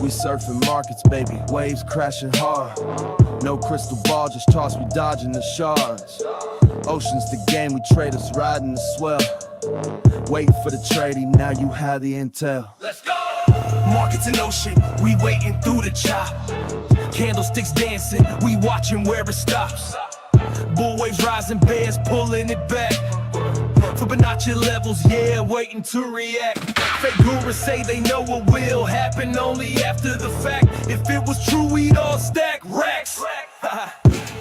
We surfing markets, baby, waves crashing hard. No crystal ball, just toss, we dodging the shards. Ocean's the game, we traders riding the swell. Waiting for the trading, now you have the intel. Let's go! Markets in ocean, we waiting through the chop. Candlesticks dancing, we watching where it stops. Bull waves rising, bears pulling it back. For Binachi levels, yeah, waiting to react. Fake gurus say they know what will happen only after the fact. If it was true, we'd all stack racks.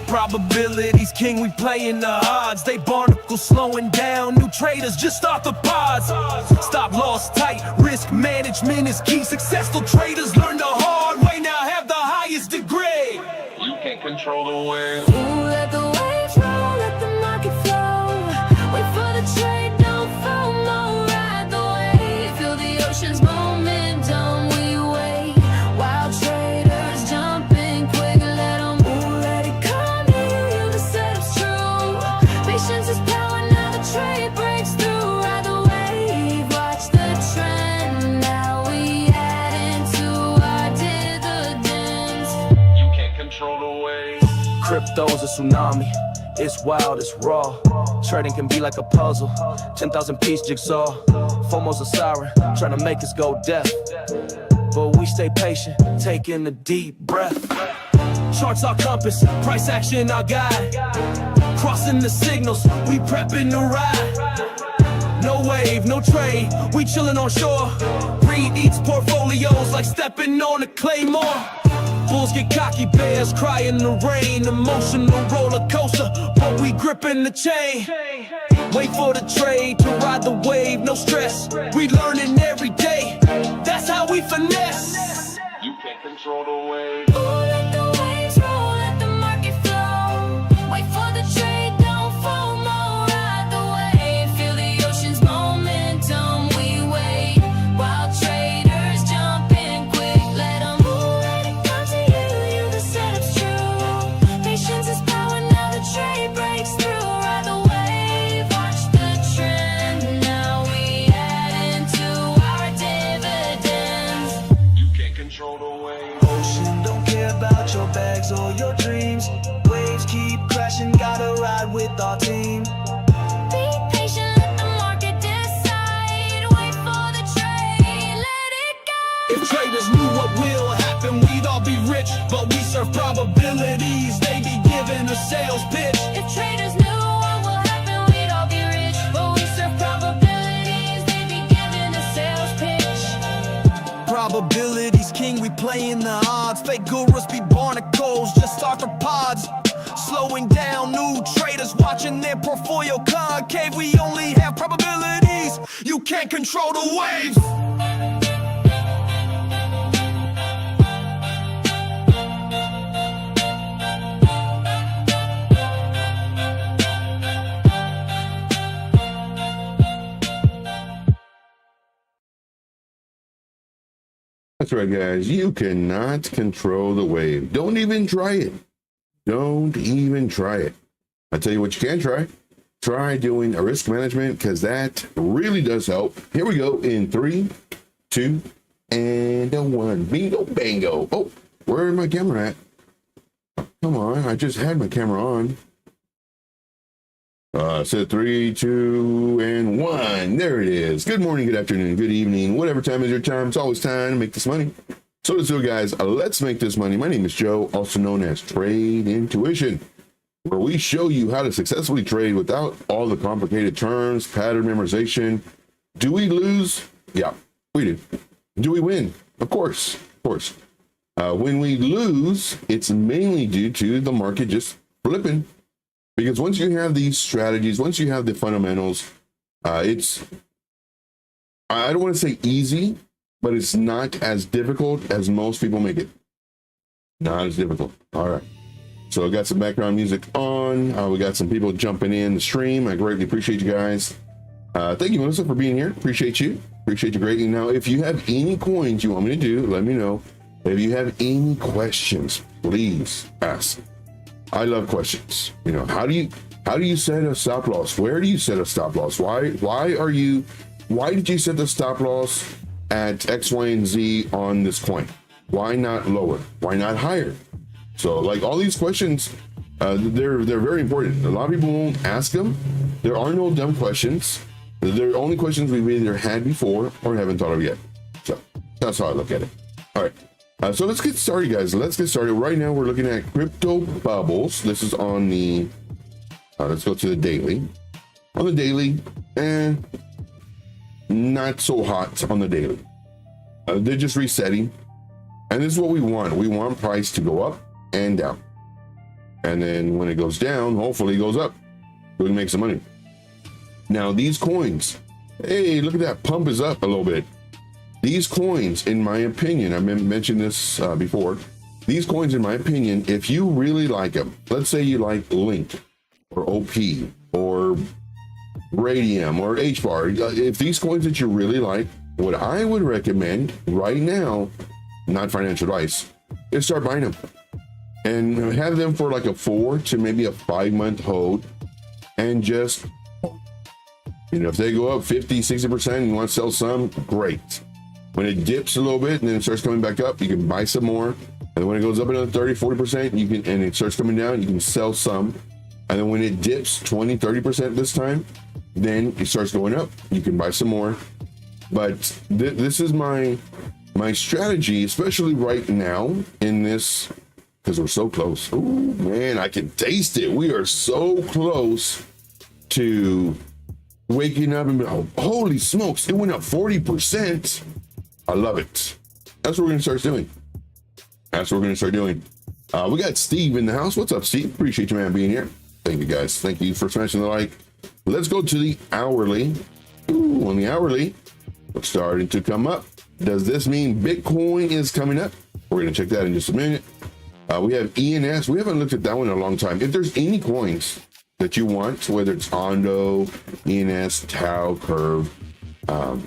Probabilities king, we playing the odds. They barnacle slowing down, new traders just start the pods. Stop loss tight, risk management is key. Successful traders learn the hard way, now have the highest degree. You can't control the wave. Let the waves roll, let the market flow. Wait for the trade, don't FOMO, ride the wave. Feel the ocean's momentum, we wait. Wild traders jumping quick, let them move, let it come to you, the setup's true. Patience is power, now the trade breaks through. Ride the wave, watch the trend, now we add into our dividends. You can't control the wave. Crypto's a tsunami, it's wild, it's raw. Trading can be like a puzzle, 10,000 piece jigsaw. FOMO's a siren, trying to make us go deaf. But we stay patient, taking a deep breath. Charts our compass, price action our guide. Crossing the signals, we prepping to ride. No wave, no trade, we chilling on shore. Read each portfolios like stepping on a claymore. Bulls get cocky, bears cry in the rain. Emotional roller coaster, but we gripping the chain. Wait for the trade to ride the wave, no stress. We learning every day, that's how we finesse. You can't control the wave. Ooh, let the waves roll, let the market flow. Wait for the trade, don't FOMO, ride the wave. Feel the ocean's momentum, we wait. Wild traders jumping quick, let them move, let it come to you, the setup's true. Patience is power, now the trade breaks through. Ride the wave, watch the trend, now we add into our dividends. You can't control the wave. Ocean don't care about your bags or your dreams. Waves keep crashing, gotta ride with our team. Be patient, let the market decide. Wait for the trade, let it go. If traders knew what will happen, we'd all be rich. But we serve probabilities, they be giving a sales pitch. If traders knew what will happen, we'd all be rich. But we serve probabilities, they be giving a sales pitch. Probabilities king, we playing the odds. Fake gurus be barnacles, just start the pods. Slowing down, new traders watching their portfolio concave. We only have probabilities, you can't control the waves. That's right, guys. You cannot control the wave. Don't even try it. Don't even try it. I tell you what you can try. Try doing a risk management, because that really does help. Here we go in 3, 2, and 1. Bingo, bango. Oh, where's my camera at? Come on, I just had my camera on. So 3, 2, and 1. There it is. Good morning, good afternoon, good evening. Whatever time is your time, it's always time to make this money. So let's do it, guys. Let's make this money. My name is Joe, also known as Trade Intuition, where we show you how to successfully trade without all the complicated terms, pattern memorization. Do we lose? Yeah, we do. Do we win? Of course, of course. When we lose, it's mainly due to the market just flipping. Because once you have these strategies, once you have the fundamentals, it's, I don't want to say easy, but it's not as difficult as most people make it. Not as difficult. All right. So I got some background music on. We got some people jumping in the stream. I greatly appreciate you guys. Thank you, Melissa, for being here. Appreciate you. Appreciate you greatly. Now, if you have any coins you want me to do, let me know. If you have any questions, please ask. I love questions. You know, how do you set a stop loss? Where do you set a stop loss? Why did you set the stop loss at X, Y, and Z on this coin? Why not lower? Why not higher? So like all these questions, they're very important. A lot of people won't ask them. There are no dumb questions. They're only questions we've either had before or haven't thought of yet. So that's how I look at it. All right. So let's get started, guys. Let's get started. Right now, we're looking at crypto bubbles. This is on the, let's go to the daily. On the daily, not so hot on the daily. They're just resetting. And this is what we want. We want price to go up and down. And then when it goes down, hopefully it goes up. We can make some money. Now these coins, hey, look at that, pump is up a little bit. These coins, in my opinion, I've mentioned this before. These coins, in my opinion, if you really like them, let's say you like Link or OP or Radium or HBAR, if these coins that you really like, what I would recommend right now, not financial advice, is start buying them and have them for like a 4 to maybe a 5 month hold. And just, you know, if they go up 50, 60% and you want to sell some, great. When it dips a little bit and then it starts coming back up, you can buy some more. And when it goes up another 30, 40%, you can, and it starts coming down, you can sell some. And then when it dips 20, 30% this time, then it starts going up, you can buy some more. But this is my strategy, especially right now in this, because we're so close. Oh man, I can taste it. We are so close to waking up and be, oh, holy smokes, it went up 40%. I love it. That's what we're gonna start doing. That's what we're gonna start doing. We got Steve in the house. What's up, Steve? Appreciate you, man, being here. Thank you, guys. Thank you for smashing the like. Let's go to the hourly. Ooh, on the hourly, it's starting to come up. Does this mean Bitcoin is coming up? We're gonna check that in just a minute. We have ENS. We haven't looked at that one in a long time. If there's any coins that you want, whether it's Ondo, ENS, Tau, Curve,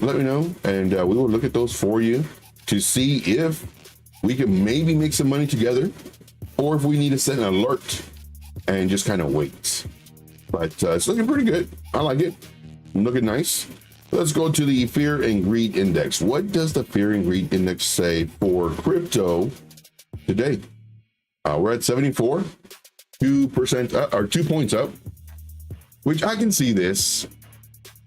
let me know, and we will look at those for you to see if we can maybe make some money together, or if we need to set an alert and just kind of wait. But it's looking pretty good. I like it. Looking nice. Let's go to the Fear and Greed Index. What does the Fear and Greed Index say for crypto today? We're at 74, 2% up, or 2 points up, which I can see this.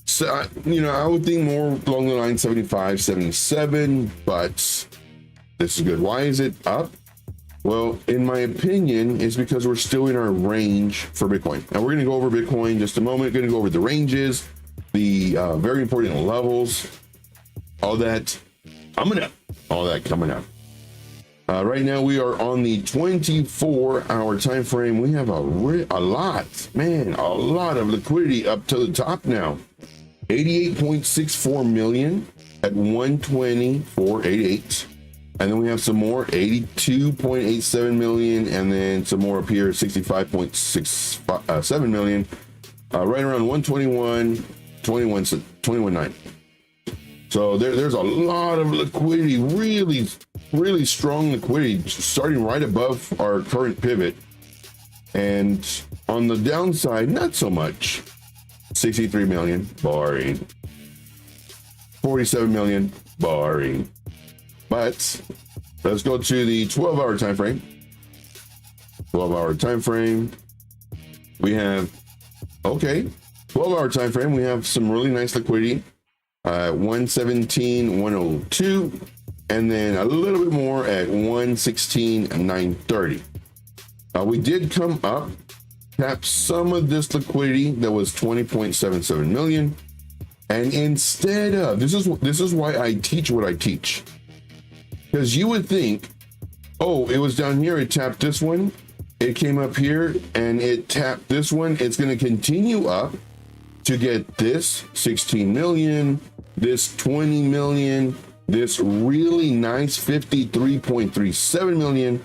So, you know, I would think more along the line 75, 77, but this is good. Why is it up? Well, in my opinion, it's because we're still in our range for Bitcoin. Now we're going to go over Bitcoin in just a moment. Going to go over the ranges, the very important levels, all that coming up, all that coming up. Right now we are on the 24-hour time frame. We have a lot of liquidity up to the top now. 88.64 million at 120.488. And then we have some more, 82.87 million, and then some more up here, 65.67 million, right around 121.9. So there's a lot of liquidity, really strong liquidity, starting right above our current pivot. And on the downside, not so much. 63 million, boring. 47 million, boring. But let's go to the 12-hour time frame. 12-hour time frame. We have, okay, 12-hour time frame. We have some really nice liquidity. 117.102, and then a little bit more at 116.930. We did come up, tap some of this liquidity that was 20.77 million, and instead of this is why I teach what I teach. Because you would think, oh, it was down here, it tapped this one, it came up here, and it tapped this one. It's going to continue up to get this 16 million, this 20 million, this really nice 53.37 million,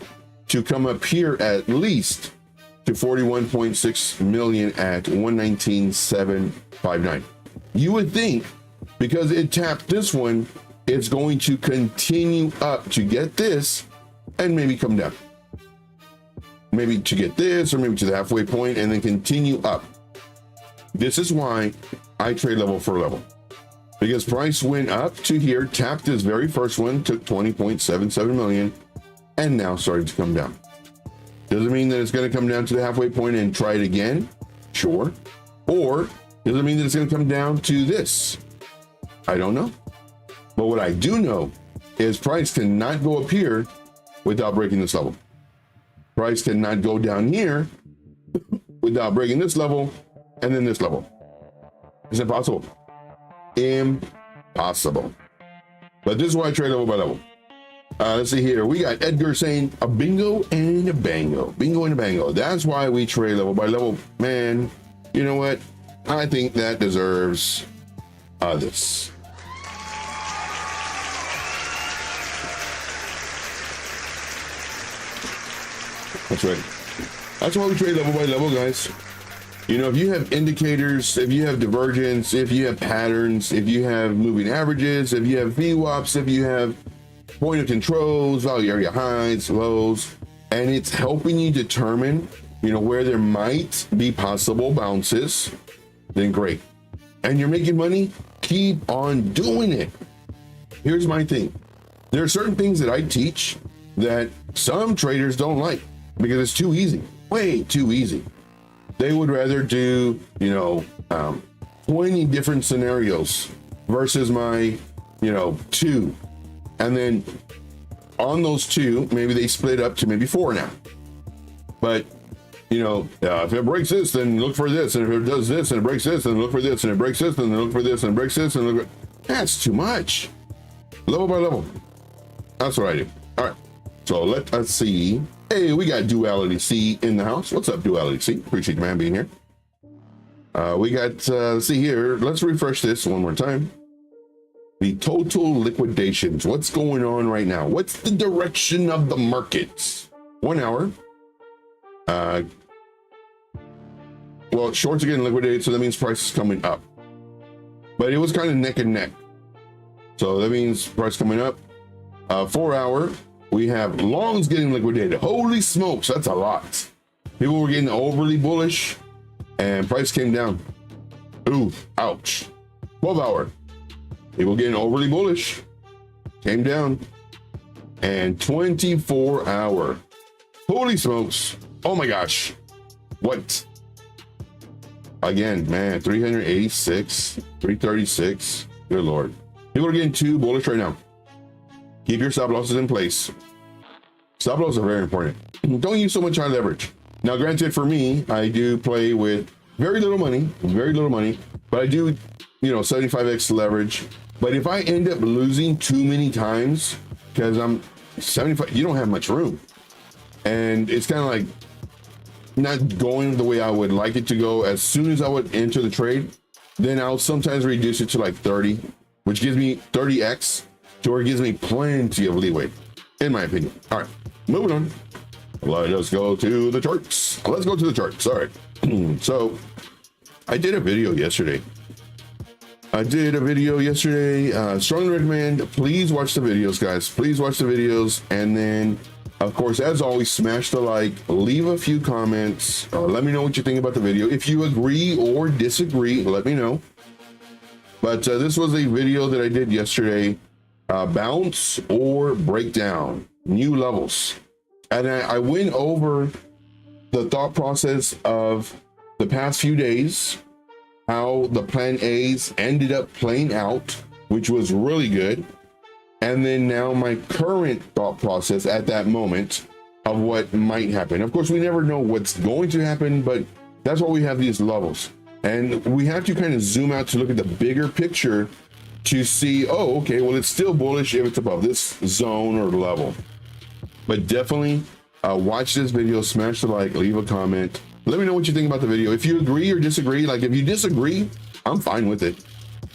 to come up here at least to 41.6 million at 119.759. You would think, because it tapped this one, it's going to continue up to get this and maybe come down. Maybe to get this, or maybe to the halfway point, and then continue up. This is why I trade level for level, because price went up to here, tapped this very first one, took 20.77 million, and now starting to come down. Does it mean that it's going to come down to the halfway point and try it again? Sure. Or does it mean that it's going to come down to this? I don't know. But what I do know is price cannot go up here without breaking this level. Price cannot go down here without breaking this level and then this level. It's impossible. Impossible. But this is why I trade level by level. Let's see here. We got Edgar saying a bingo and a bango. Bingo and a bango. That's why we trade level by level. Man, you know what? I think that deserves this. That's right. That's why we trade level by level, guys. You know, if you have indicators, if you have divergence, if you have patterns, if you have moving averages, if you have VWAPs, if you have point of controls, value area highs, lows, and it's helping you determine, you know, where there might be possible bounces, then great. And you're making money, keep on doing it. Here's my thing. There are certain things that I teach that some traders don't like because it's too easy, way too easy. They would rather do, you know, 20 different scenarios versus my, you know, 2. And then on those 2, maybe they split up to maybe 4 now. But, you know, if it breaks this, then look for this. And if it does this and it breaks this, then look for this. And it breaks this, then look for this. And it breaks this, and look for... That's too much. Level by level. That's what I do. All right. So let us see. Hey, we got Duality C in the house. What's up, Duality C? Appreciate you, man, being here. We got, let's see here. Let's refresh this one more time. The total liquidations. What's going on right now? What's the direction of the markets? 1 hour. Well, shorts are getting liquidated, so that means price is coming up. But it was kind of neck and neck. So that means price coming up. 4 hour. We have longs getting liquidated. Holy smokes, that's a lot. People were getting overly bullish and price came down. Ooh, ouch. 12 hour. People getting overly bullish, came down. And 24 hour. Holy smokes. Oh my gosh. What? Again, man, 386, 336. Good Lord. People are getting too bullish right now. Keep your stop losses in place. Stop losses are very important. Don't use so much high leverage. Now, granted, for me, I do play with very little money, but I do, you know, 75x leverage. But if I end up losing too many times, because I'm 75, you don't have much room. And it's kind of like not going the way I would like it to go. As soon as I would enter the trade, then I'll sometimes reduce it to like 30, which gives me 30x. To where it gives me plenty of leeway, in my opinion. All right, moving on. Let us go to the charts. Let's go to the charts. All right. So I did a video yesterday. Strongly recommend, please watch the videos, guys. Please watch the videos. And then, of course, as always, smash the like, leave a few comments. Let me know what you think about the video. If you agree or disagree, let me know. But this was a video that I did yesterday. Bounce or breakdown, new levels. And I went over the thought process of the past few days, how the plan A's ended up playing out, which was really good. And then now my current thought process at that moment of what might happen. Of course, we never know what's going to happen, but that's why we have these levels. And we have to kind of zoom out to look at the bigger picture to see, oh, okay, well, it's still bullish if it's above this zone or level. But definitely watch this video, smash the like, leave a comment. Let me know what you think about the video. If you agree or disagree, like if you disagree, I'm fine with it.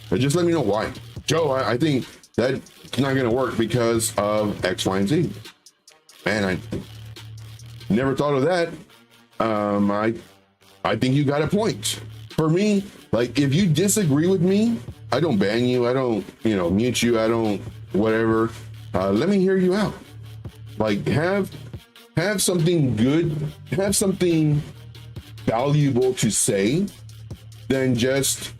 But just let me know why. Joe, I think that's not gonna work because of X, Y, and Z. Man, I never thought of that. I think you got a point. For me, like if you disagree with me, I don't ban you. I don't, you know, mute you. I don't, whatever. Let me hear you out. Like have something good, have something valuable to say than just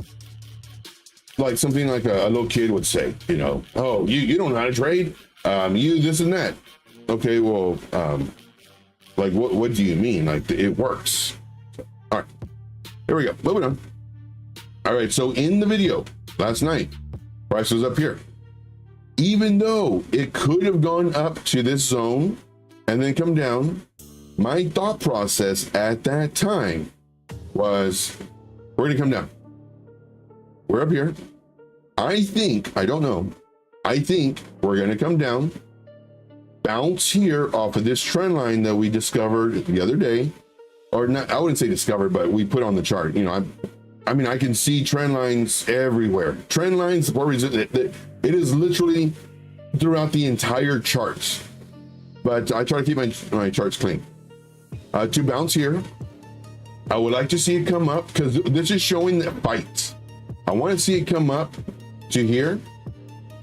like something like a little kid would say, you know, oh, you don't know how to trade, you this and that. Okay, well, like what do you mean? Like it works. All right, here we go, moving on. All right, so in the video last night, price was up here. Even though it could have gone up to this zone and then come down, my thought process at that time was, we're gonna come down. We're up here. I think, I don't know, I think we're gonna come down, bounce here off of this trend line that we discovered the other day, or not, I wouldn't say discovered, but we put on the chart. You know, I mean, I can see trend lines everywhere. Trend lines, support resistance, it is literally throughout the entire chart. But I try to keep my charts clean. To bounce here, I would like to see it come up because this is showing that fight. I want to see it come up to here,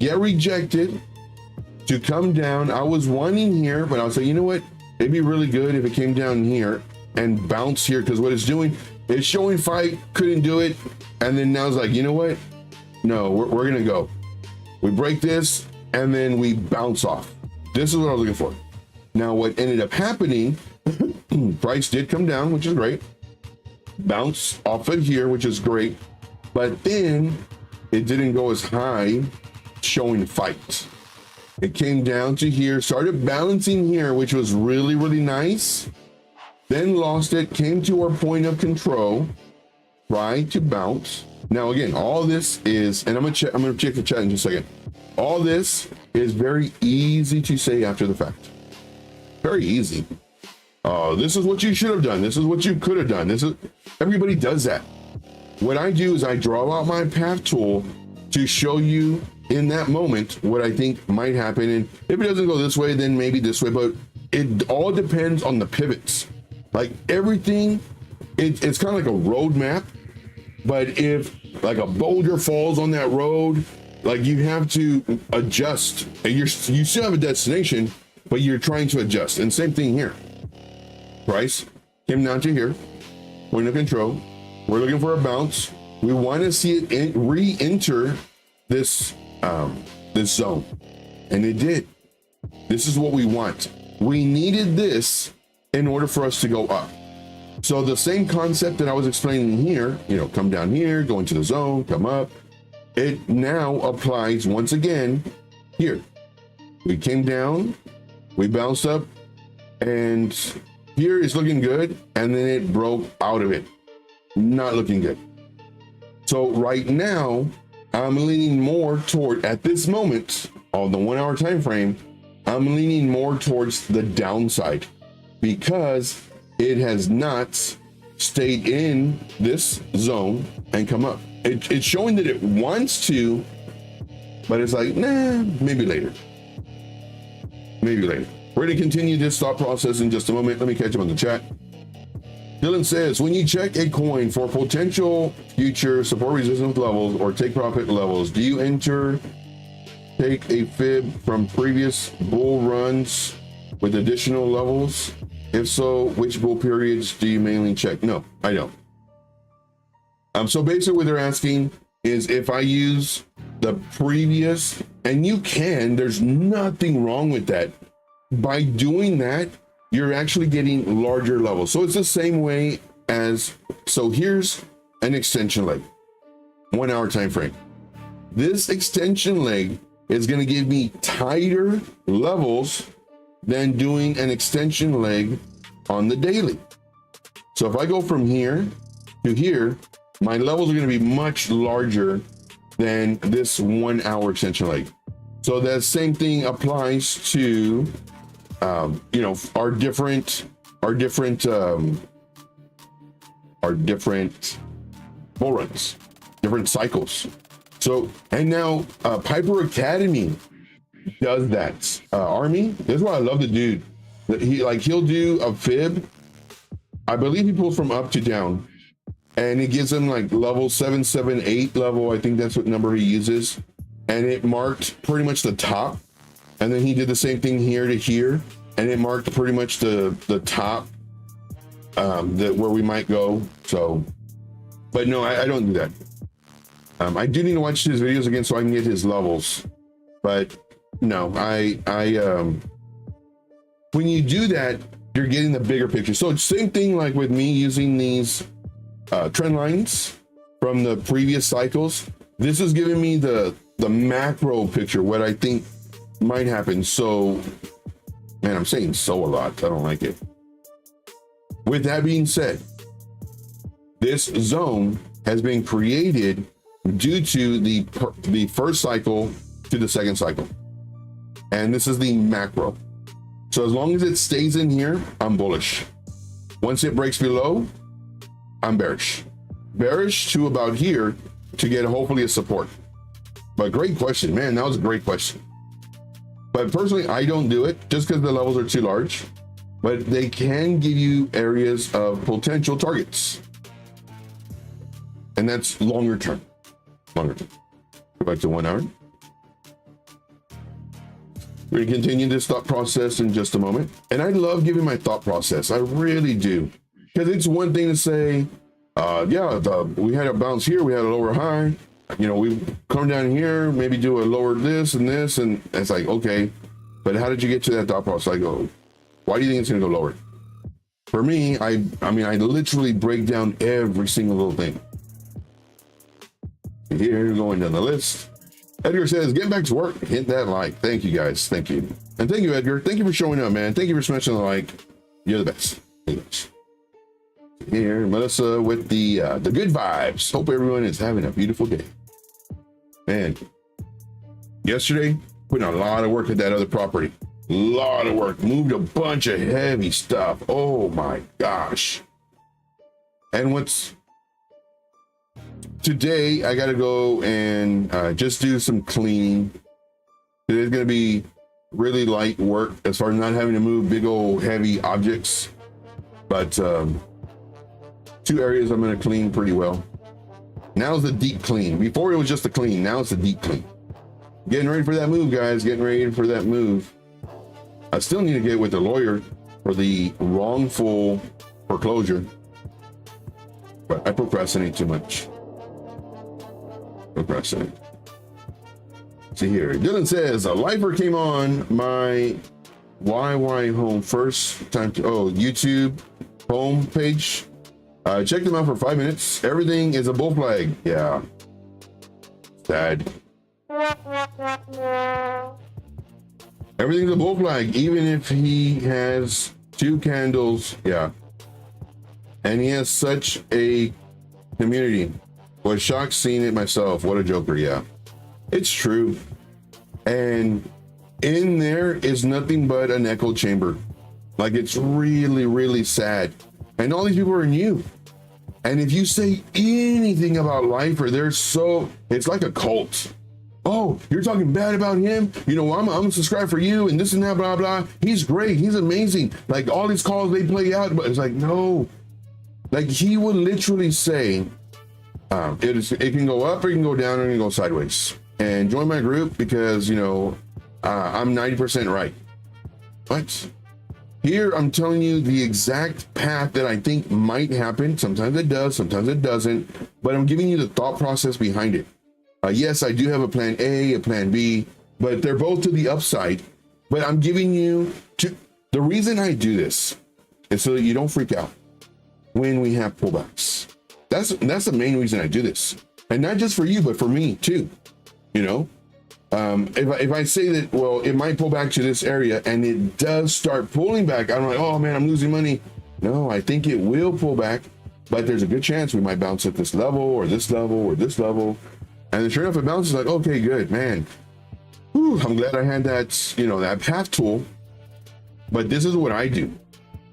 get rejected, to come down. I was wanting here, but I was like, you know what? It'd be really good if it came down here and bounce here, because what it's doing, it's showing fight, couldn't do it. And then now it's like, you know what? No, we're going to go. We break this and then we bounce off. This is what I was looking for. Now, what ended up happening, price did come down, which is great. Bounce off of here, which is great. But then it didn't go as high, showing fight. It came down to here, started balancing here, which was really, really nice. Then lost it, came to our point of control, tried to bounce. Now, again, all this is, and I'm gonna check the chat in just a second. All this is very easy to say after the fact. Very easy. This is what you should have done. This is what you could have done. Everybody does that. What I do is I draw out my path tool to show you in that moment what I think might happen. And if it doesn't go this way, then maybe this way, but it all depends on the pivots. Like everything, it's kind of like a road map, but if like a boulder falls on that road, like you have to adjust. You still have a destination, but you're trying to adjust. And same thing here. Price came down to here, point of control. We're looking for a bounce. We want to see it re-enter this this zone, and it did. This is what we want. We needed this in order for us to go up. So the same concept that I was explaining here, you know, come down here, go into the zone, come up. It now applies once again here. We came down, we bounced up, and here is looking good, and then it broke out of it. Not looking good. So right now, I'm leaning more toward, at this moment, on the 1 hour time frame, I'm leaning more towards the downside because it has not stayed in this zone and come up. It's showing that it wants to, but it's like, nah, maybe later. Maybe later. We're going to continue this thought process in just a moment. Let me catch up on the chat. Dylan says, when you check a coin for potential future support resistance levels or take profit levels, do you take a fib from previous bull runs with additional levels? If so, which bull periods do you mainly check? No, I don't. So basically what they're asking is if I use the previous, and you can, there's nothing wrong with that. By doing that, you're actually getting larger levels. So it's the same way as, so here's an extension leg, 1 hour time frame. This extension leg is going to give me tighter levels than doing an extension leg on the daily. So if I go from here to here, my levels are going to be much larger than this 1 hour extension leg. So that same thing applies to you know, our different bull runs, different cycles. So, and now Piper Academy does that. Army, this is why I love the dude. He'll do a fib. I believe he pulls from up to down, and it gives him like level 7, 7, 8 level. I think that's what number he uses, and it marked pretty much the top. And then he did the same thing here to here, and it marked pretty much the top, where we might go. So, but no, I don't do that. I do need to watch his videos again so I can get his levels. But no, when you do that, you're getting the bigger picture. So it's same thing like with me using these trend lines from the previous cycles. This is giving me the macro picture, what I think might happen. So, man, I'm saying so a lot. I don't like it. With that being said, this zone has been created due to the first cycle to the second cycle. And this is the macro. So as long as it stays in here, I'm bullish. Once it breaks below, I'm bearish. Bearish to about here to get hopefully a support. But great question, man, that was a great question. But personally, I don't do it just because the levels are too large, but they can give you areas of potential targets. And that's longer term. Go back to 1 hour. We're gonna continue this thought process in just a moment. And I love giving my thought process. I really do. Because it's one thing to say, we had a bounce here, we had a lower high. You know, we come down here, maybe do a lower this, and it's like, okay, but how did you get to that thought process? I go, why do you think it's gonna go lower? For me, I literally break down every single little thing. Here, going down the list. Edgar says, get back to work, hit that like. Thank you guys, thank you. And thank you, Edgar. Thank you for showing up, man. Thank you for smashing the like. You're the best. Here, Melissa with the good vibes. Hope everyone is having a beautiful day. Man, yesterday, putting a lot of work at that other property. A lot of work. Moved a bunch of heavy stuff. Oh my gosh. And today, I got to go and just do some cleaning. It's going to be really light work as far as not having to move big old heavy objects. But 2 areas I'm going to clean pretty well. Now's the deep clean. Before it was just a clean. Now it's a deep clean. Getting ready for that move, guys. Getting ready for that move. I still need to get with the lawyer for the wrongful foreclosure. But I procrastinate too much. Procrastinate. See here. Dylan says, a lifer came on my YY home first time to, YouTube home page. Check them out for 5 minutes. Everything is a bull flag. Yeah. Sad. Everything's a bull flag, even if he has 2 candles. Yeah. And he has such a community. Was shocked seeing it myself. What a joker. Yeah. It's true. And in there is nothing but an echo chamber. Like, it's really, really sad. And all these people are new. And if you say anything about lifer, it's like a cult. Oh, you're talking bad about him? You know, I'm subscribed for you and this and that, blah, blah. He's great. He's amazing. Like, all these calls they play out, but it's like, no. Like, he would literally say, it can go up or it can go down or it can go sideways. And join my group because, I'm 90% right. What? Here, I'm telling you the exact path that I think might happen. Sometimes it does, sometimes it doesn't, but I'm giving you the thought process behind it. Yes, I do have a plan A, a plan B, but they're both to the upside. But I'm giving you the reason I do this is so that you don't freak out when we have pullbacks. That's the main reason I do this. And not just for you, but for me too. If I say that, well, it might pull back to this area and it does start pulling back, I'm like, oh man, I'm losing money. No, I think it will pull back, but there's a good chance we might bounce at this level or this level or this level. And then sure enough, it bounces like, okay, good, man. Whew, I'm glad I had that, that path tool, but this is what I do.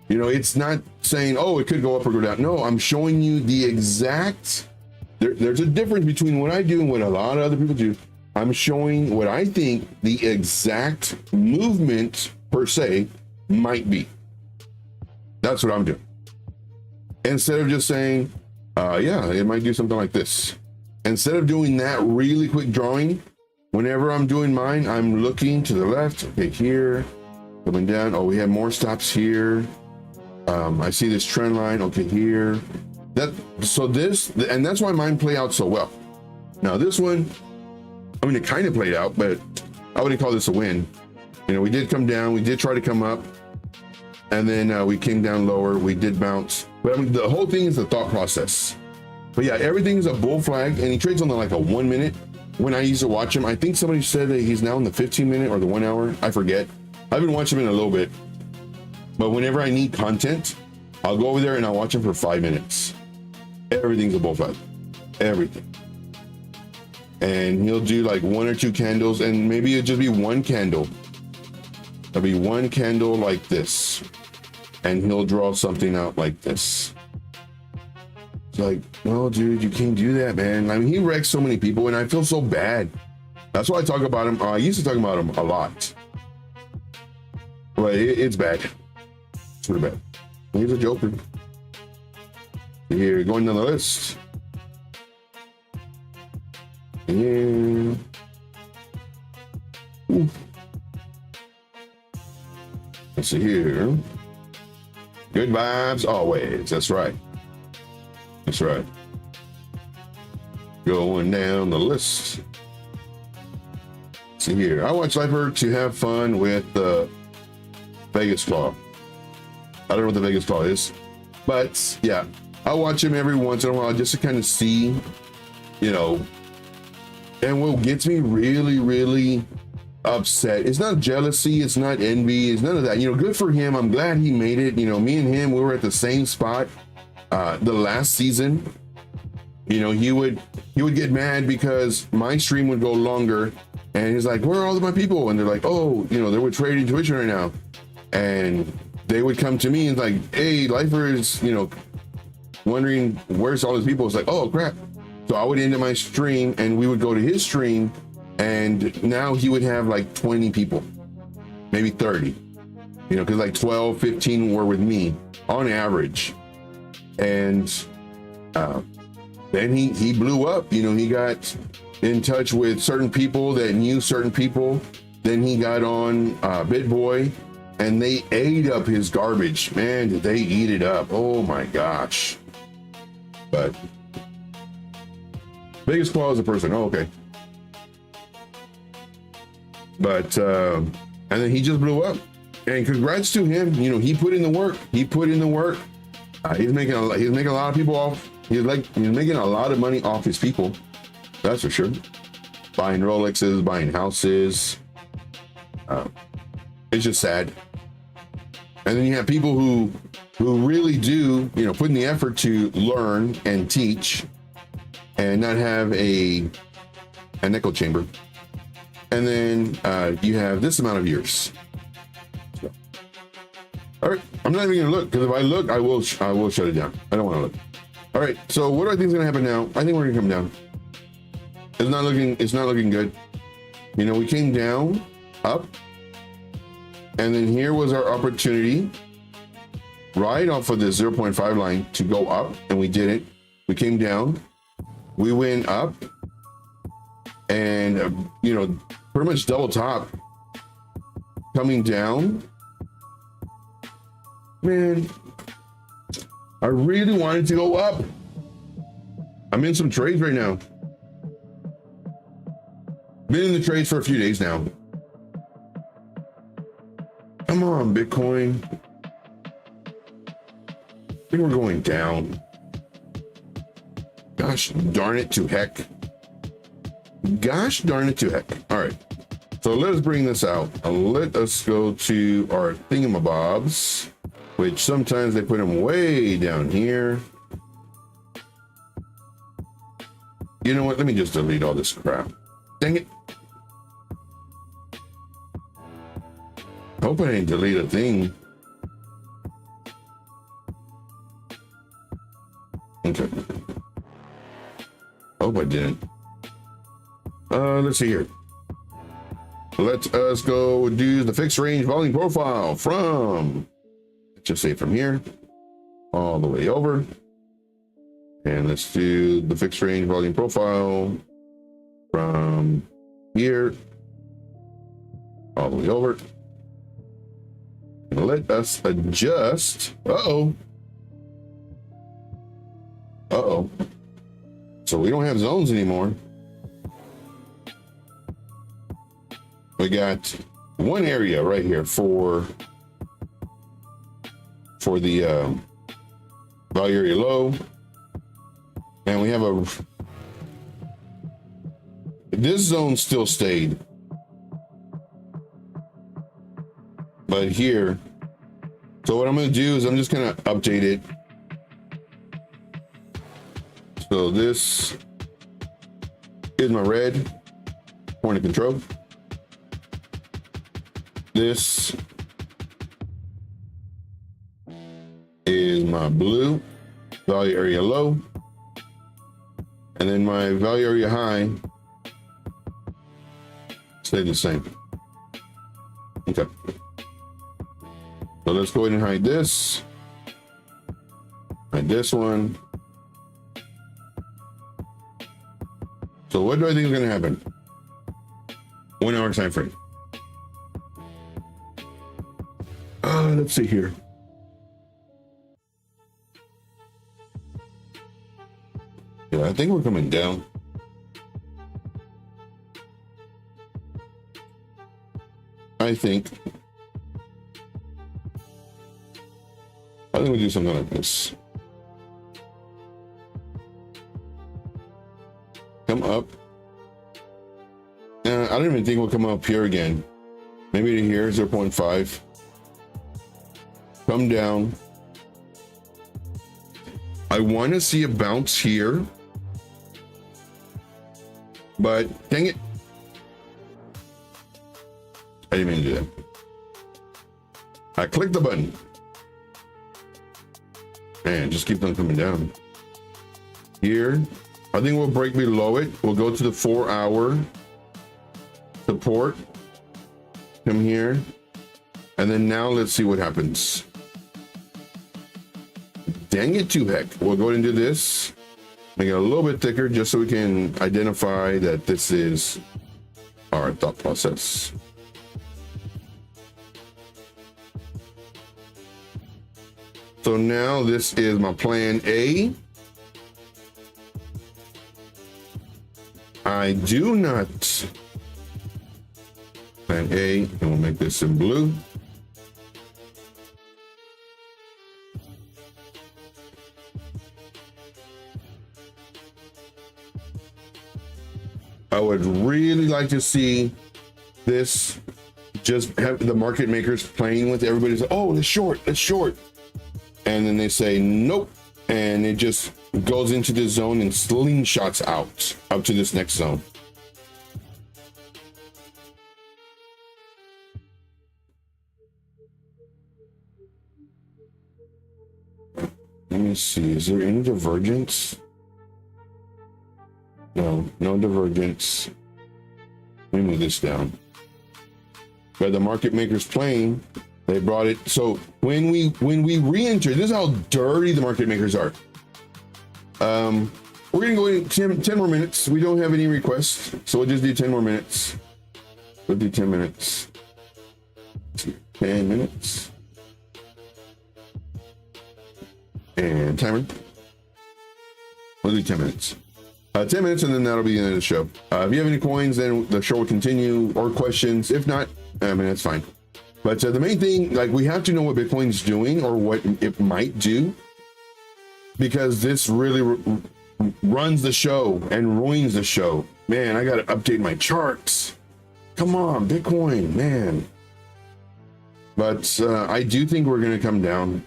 It's not saying, oh, it could go up or go down. No, I'm showing you the exact, there's a difference between what I do and what a lot of other people do. I'm showing what I think the exact movement per se might be. That's what I'm doing. Instead of just saying, yeah, it might do something like this. Instead of doing that really quick drawing, whenever I'm doing mine, I'm looking to the left. Okay, here, coming down. Oh, we have more stops here. I see this trend line. Okay, here. And that's why mine play out so well. Now this one, I mean, it kind of played out, but I wouldn't call this a win. You know, we did come down, we did try to come up, and then we came down lower, we did bounce. But I mean, the whole thing is the thought process. But yeah, everything's a bull flag, and he trades on like a 1 minute. When I used to watch him, I think somebody said that he's now in the 15 minute or the 1 hour. I forget. I haven't watched him in a little bit. But whenever I need content, I'll go over there and I'll watch him for 5 minutes. Everything's a bull flag. Everything. And he'll do like 1 or 2 candles, and maybe it'll just be 1 candle. There'll be 1 candle like this. And he'll draw something out like this. It's like, no, dude, you can't do that, man. I mean, he wrecks so many people, and I feel so bad. That's why I talk about him. I used to talk about him a lot. But it's bad. It's really bad. He's a joker. Here, going down the list. And let's see here. Good vibes always. That's right. That's right. Going down the list. Let's see here. I watch Lifer to have fun with the Vegas Claw. I don't know what the Vegas Claw is, but yeah, I watch him every once in a while just to kind of see, you know. And what gets me really, really upset, it's not jealousy, it's not envy, it's none of that. You know, good for him. I'm glad he made it. You know, me and him, we were at the same spot the last season. You know, he would get mad because my stream would go longer, and he's like, where are all of my people? And they're like, oh, you know, they were trading Twitch right now. And they would come to me and like, hey, Lifer is, you know, wondering where's all his people. It's like, oh crap. So I would end my stream and we would go to his stream, and now he would have like 20 people, maybe 30, you know, because like 12, 15 were with me on average. And then he blew up. You know, he got in touch with certain people that knew certain people. Then he got on BitBoy, and they ate up his garbage. Man, did they eat it up. Oh my gosh. But biggest flaw is a person. Oh, okay. But and then he just blew up. And congrats to him. You know, he put in the work. He put in the work. He's making a lot of people off. He's making a lot of money off his people. That's for sure. Buying Rolexes, buying houses. It's just sad. And then you have people who really do, you know, put in the effort to learn and teach and not have an echo chamber. And then you have this amount of years. So. All right, I'm not even gonna look, because if I look, I will shut it down. I don't want to look. All right, so what do I think is gonna happen now? I think we're gonna come down. It's not looking good. You know, we came down, up, and then here was our opportunity right off of the 0.5 line to go up, and we didn't. We came down, we went up, and you know, pretty much double top coming down. Man, I really wanted to go up. I'm in some trades right now. Been in the trades for a few days now. Come on, Bitcoin. I think we're going down. Gosh darn it to heck. Gosh darn it to heck. All right. So let us bring this out. Let us go to our thingamabobs, which sometimes they put them way down here. You know what? Let me just delete all this crap. Dang it. Hope I didn't delete a thing. Okay. Hope I didn't. Let's see here. Let us go do the fixed range volume profile from, just say from here all the way over. And let's do the fixed range volume profile from here all the way over. And let us adjust. Uh-oh. So we don't have zones anymore. we got one area right here for the value area low, and we have this zone still stayed, but here. So what I'm going to do is I'm just going to update it. So this is my red point of control. This is my blue value area low. And then my value area high stay the same. Okay. So let's go ahead and hide this. Hide this one. So what do I think is going to happen? 1 hour time frame. Let's see here. Yeah, I think we're coming down. I think we'll do something like this. Come up. I don't even think we'll come up here again. Maybe to here, 0.5. Come down. I want to see a bounce here. But dang it. I didn't mean to do that. I clicked the button. And just keep them coming down. Here, I think we'll break below it. We'll go to the 4-hour support. Come here. And then now let's see what happens. Dang it to heck. We'll go ahead and do this. Make it a little bit thicker just so we can identify that this is our thought process. So now this is my plan A. I do not. Plan A, and we'll make this in blue. I would really like to see this just have the market makers playing with everybody. Say, oh, let's short. And then they say, nope. And it just goes into this zone and slingshots out up to this next zone. Let me see, is there any divergence? No divergence. Let me move this down. But the market makers playing, they brought it. So when we re-enter, this is how dirty the market makers are. We're gonna go in 10 more minutes. We don't have any requests, so we'll just do 10 more minutes. We'll do 10 minutes. 10 minutes. And timer. We'll do 10 minutes. 10 minutes, and then that'll be the end of the show. If you have any coins, then the show will continue, or questions. If not, I mean, that's fine. But the main thing, like, we have to know what Bitcoin's doing or what it might do, because this really runs the show and ruins the show. Man, I got to update my charts. Come on, Bitcoin, man. But I do think we're going to come down.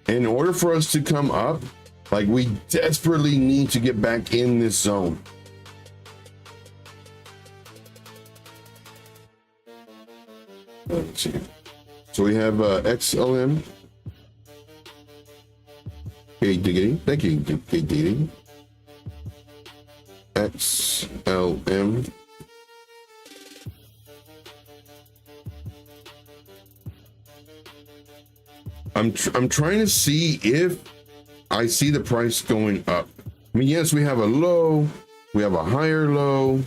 In order for us to come up, like, we desperately need to get back in this zone. Let's see. So we have XLM. Hey, diggity. Thank you, hey, diggity. XLM. I'm trying to see if I see the price going up. I mean, yes, we have a low, we have a higher low.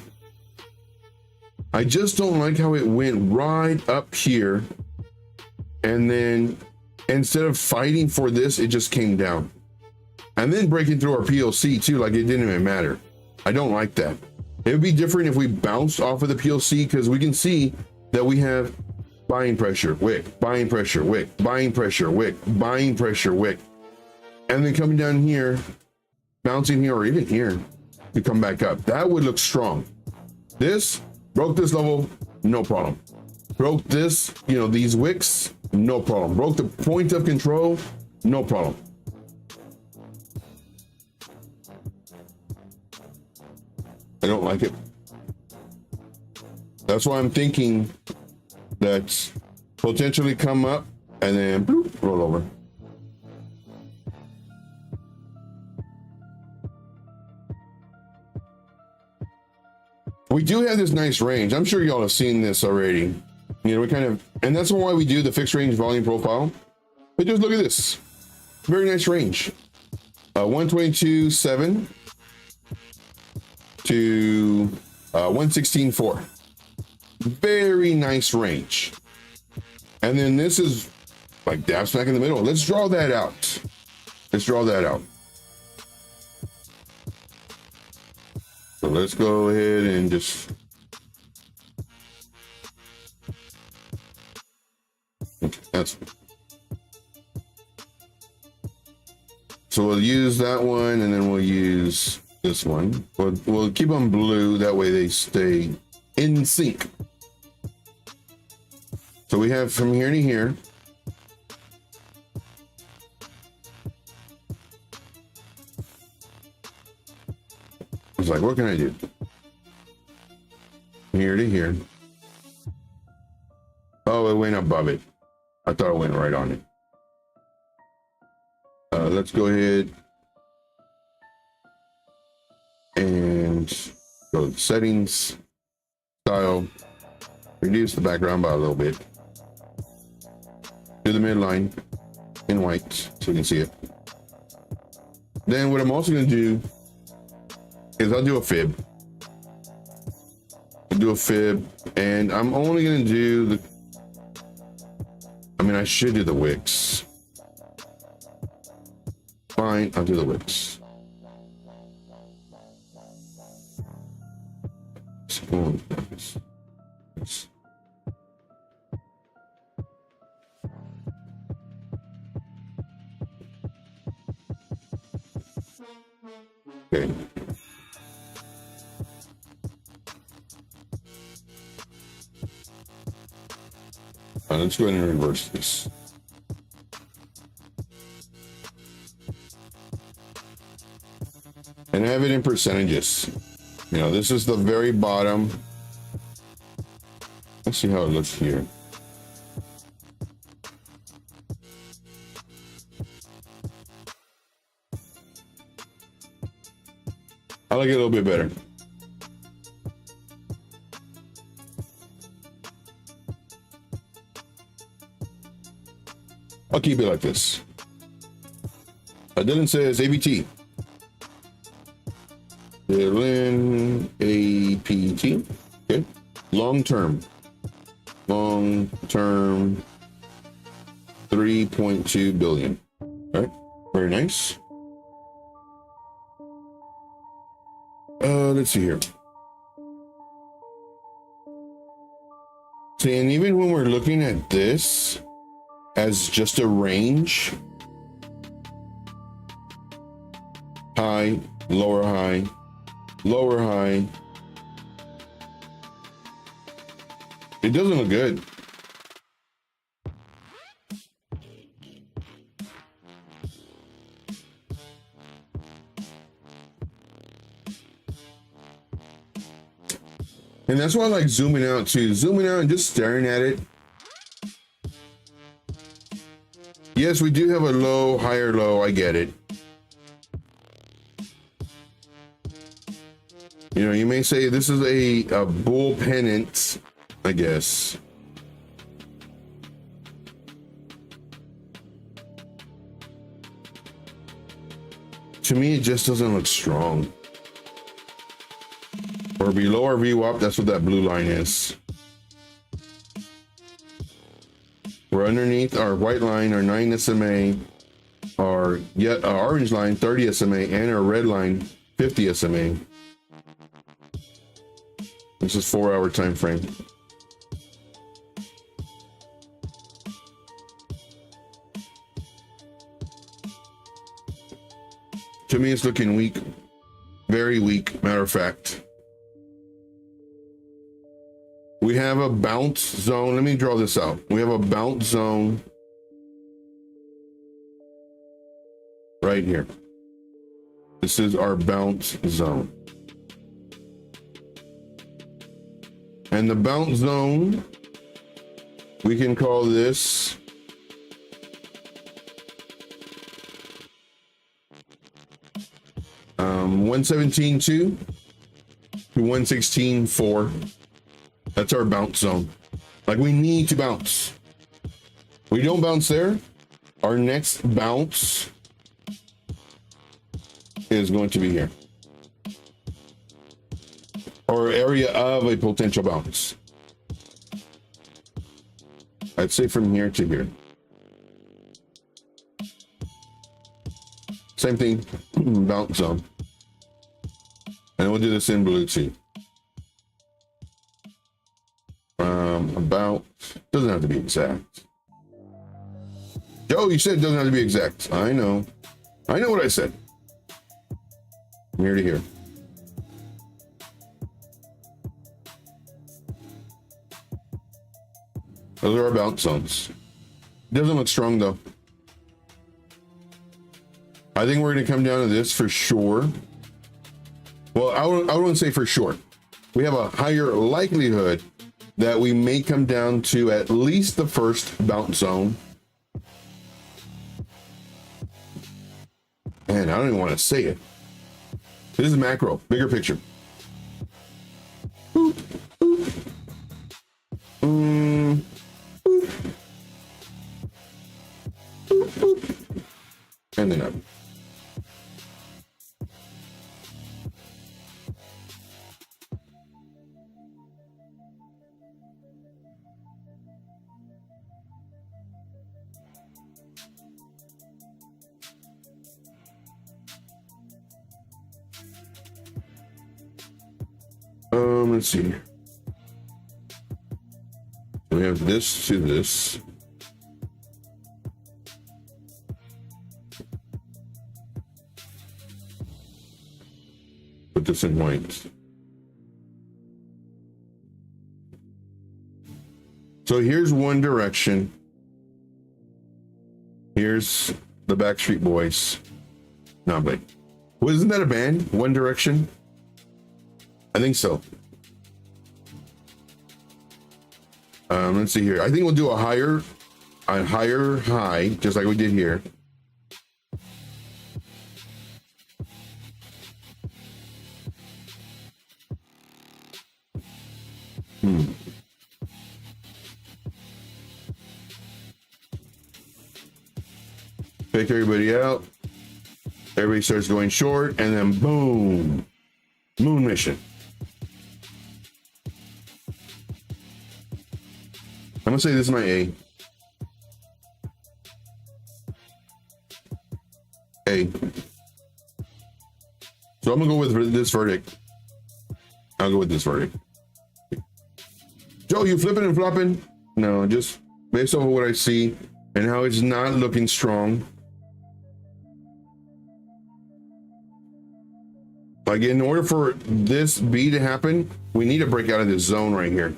I just don't like how it went right up here. And then instead of fighting for this, it just came down. And then breaking through our PLC too, like it didn't even matter. I don't like that. It would be different if we bounced off of the PLC, because we can see that we have buying pressure, wick, buying pressure, wick, buying pressure, wick, buying pressure, wick. And then coming down here, bouncing here, or even here, to come back up. That would look strong. This broke this level, no problem. Broke this, you know, these wicks, no problem. Broke the point of control, no problem. I don't like it. That's why I'm thinking that potentially come up and then bloop, roll over. We do have this nice range. I'm sure y'all have seen this already. You know, we kind of, and that's why we do the fixed range volume profile. But just look at this. Very nice range. 122.7 to 116.4. Very nice range. And then this is like dab smack in the middle. Let's draw that out. Let's draw that out. So let's go ahead and just, okay, that's, so we'll use that one, and then we'll use this one. We'll keep them blue, that way they stay in sync. So we have from here to here. It's like, what can I do? Here to here. Oh, it went above it. I thought it went right on it. Let's go ahead and go to settings, style, reduce the background by a little bit. Do the midline in white so you can see it. Then what I'm also going to do is I'll do a fib. I'll do a fib, and I'm only going to do the, I mean, I should do the wicks. Fine, I'll do the wicks. Okay. Let's go ahead and reverse this. And have it in percentages. You know, this is the very bottom. Let's see how it looks here. I like it a little bit better. I'll keep it like this. Dylan says ABT. Dylan APT. Okay. Long term. Long term 3.2 billion. All right. Very nice. Let's see here. See, and even when we're looking at this as just a range, high, lower high, lower high, it doesn't look good. And that's why I like zooming out too. Zooming out and just staring at it. Yes, we do have a low, higher low. I get it. You know, you may say this is a bull pennant, I guess. To me, it just doesn't look strong. Or below our VWAP, that's what that blue line is. We're underneath our white line, our 9 SMA, our orange line, 30 SMA, and our red line, 50 SMA. This is 4-hour time frame. To me, it's looking weak. Very weak, matter of fact. We have a bounce zone. Let me draw this out. We have a bounce zone right here. This is our bounce zone. And the bounce zone, we can call this um, 117.2 to 116.4. That's our bounce zone. Like, we need to bounce. We don't bounce there. Our next bounce is going to be here, or area of a potential bounce. I'd say from here to here. Same thing, bounce zone. And we'll do this in blue too. About, doesn't have to be exact. Joe, you said it doesn't have to be exact. I know what I said. From here to here. Those are our bounce zones. Doesn't look strong though. I think we're going to come down to this for sure. Well, I wouldn't say for sure. We have a higher likelihood that we may come down to at least the first bounce zone. Man, I don't even want to say it. This is macro, bigger picture. Boop, boop. Boop. Boop, boop. And then up. Let's see. We have this to this. Put this in white. So here's One Direction. Here's the Backstreet Boys. No, wait. Wasn't that a band? One Direction? I think so. Let's see here. I think we'll do a higher high, just like we did here. Pick everybody out. Everybody starts going short, and then boom, moon mission. I'm gonna say this is my A. So I'm gonna go with this verdict. I'll go with this verdict. Joe, you flipping and flopping? No, just based off of what I see and how it's not looking strong. Like, in order for this B to happen, we need to break out of this zone right here.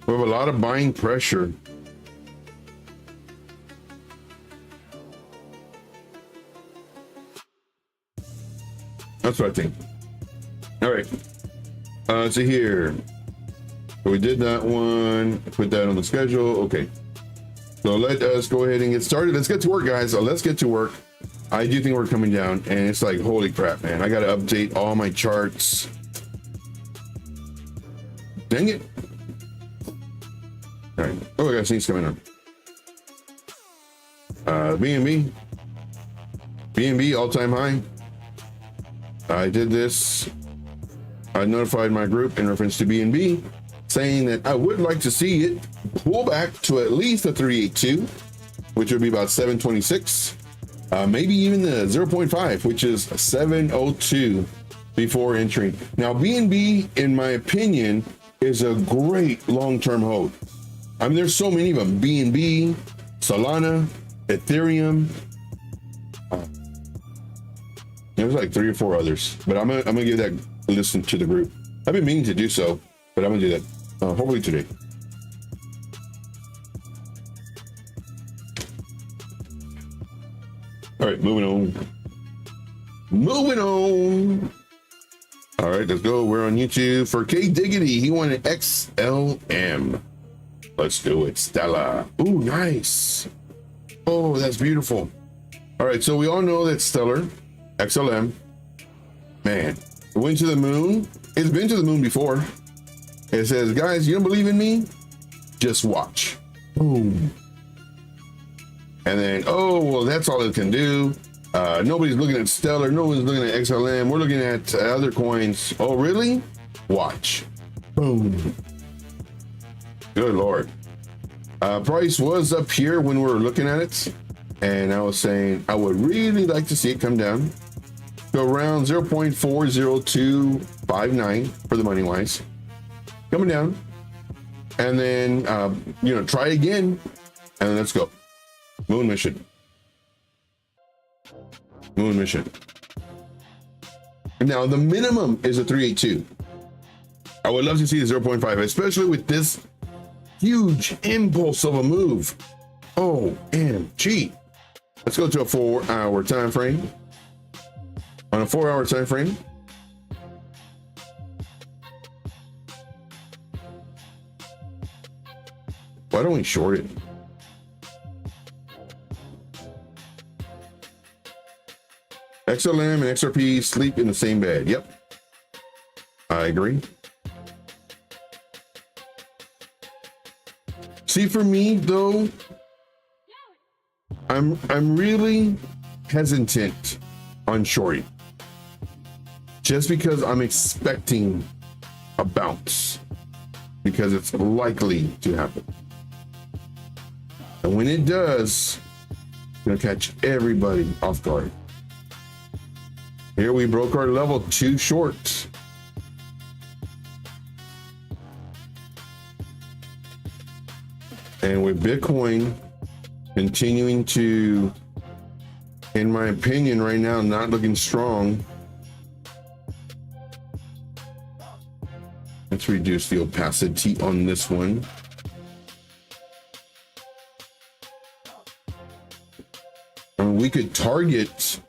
We have a lot of buying pressure. That's what I think. All right. So here, we did that one. Put that on the schedule. Okay. So let us go ahead and get started. Let's get to work, guys. So let's get to work. I do think we're coming down, and it's like, holy crap, man. I got to update all my charts. Dang it. All right. Oh, I got things coming up. BNB all-time high. I did this. I notified my group in reference to BNB, saying that I would like to see it pull back to at least a 382, which would be about 726. Maybe even the 0.5, which is 702. before entering. Now, BNB, in my opinion, is a great long-term hold. I mean, there's so many of them. BNB, Solana, Ethereum. There's like 3 or 4 others, but I'm gonna give that a listen to the group. I've been meaning to do so, but I'm gonna do that hopefully today. All right, moving on. Moving on. All right, let's go. We're on YouTube for K Diggity. He wanted XLM. Let's do it. Stella. Ooh, nice. Oh, that's beautiful. All right, so we all know that Stellar, XLM, man, it went to the moon. It's been to the moon before. It says, guys, you don't believe in me? Just watch. Boom. And then, oh, well, that's all it can do. Nobody's looking at Stellar. Nobody's looking at XLM. We're looking at other coins. Oh, really? Watch. Boom. Good Lord. Price was up here when we were looking at it. And I was saying, I would really like to see it come down to around 0.40259 for the money wise. Coming down. And then, try again. And then let's go. Moon mission. Moon mission. Now, the minimum is a 382. I would love to see the 0.5, especially with this huge impulse of a move. OMG. Let's go to a 4-hour time frame. On a 4-hour time frame. Why don't we short it? XLM and XRP sleep in the same bed. Yep. I agree. See, for me though, I'm really hesitant on shorting. Just because I'm expecting a bounce. Because it's likely to happen. And when it does, it's gonna catch everybody off guard. Here we broke our level 2 short. And with Bitcoin continuing to, in my opinion right now, not looking strong. Let's reduce the opacity on this one. I mean, we could target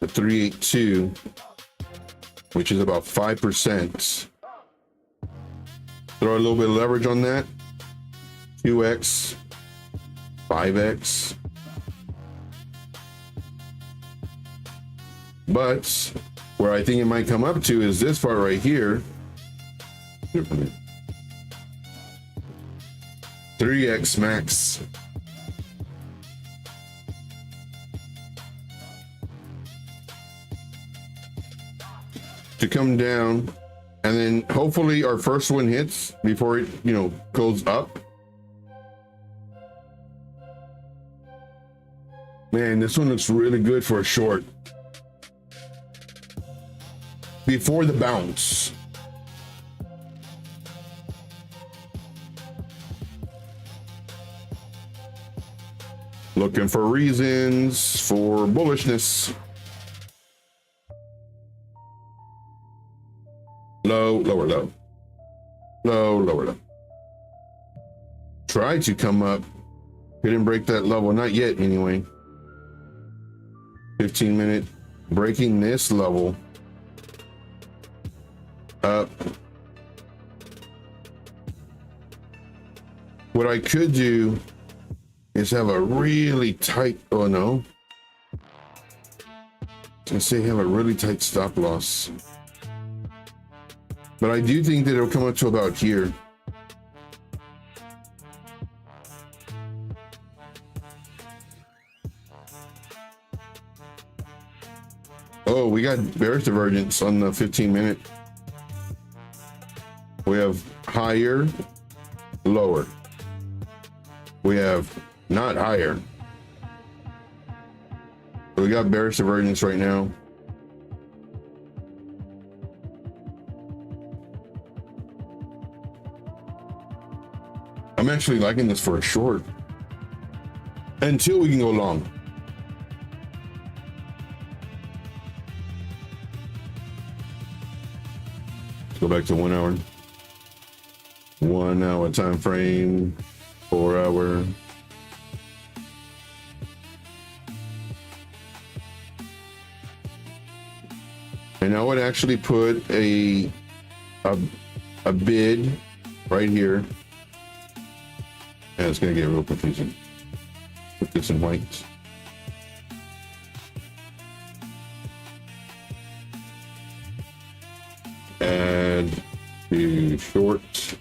the 382, which is about 5%. Throw a little bit of leverage on that. 2x, 5x. But where I think it might come up to is this part right here. 3x max. To come down, and then hopefully our first one hits before it goes up. Man, this one looks really good for a short before the bounce. Looking for reasons for bullishness. Low, lower, low. Low, lower, low. Tried to come up. Couldn't break that level. Not yet, anyway. 15-minute. Breaking this level. Up. What I could do is have a really tight... Oh, no. I was going to say have a really tight stop loss. But I do think that it'll come up to about here. Oh, we got bearish divergence on the 15-minute. We have higher, lower. We have not higher. So we got bearish divergence right now. I'm actually liking this for a short until we can go long. Let's go back to 1 hour. 1 hour time frame, 4 hour. And I would actually put a bid right here. And it's gonna get real confusing. Put this in white. Add to short.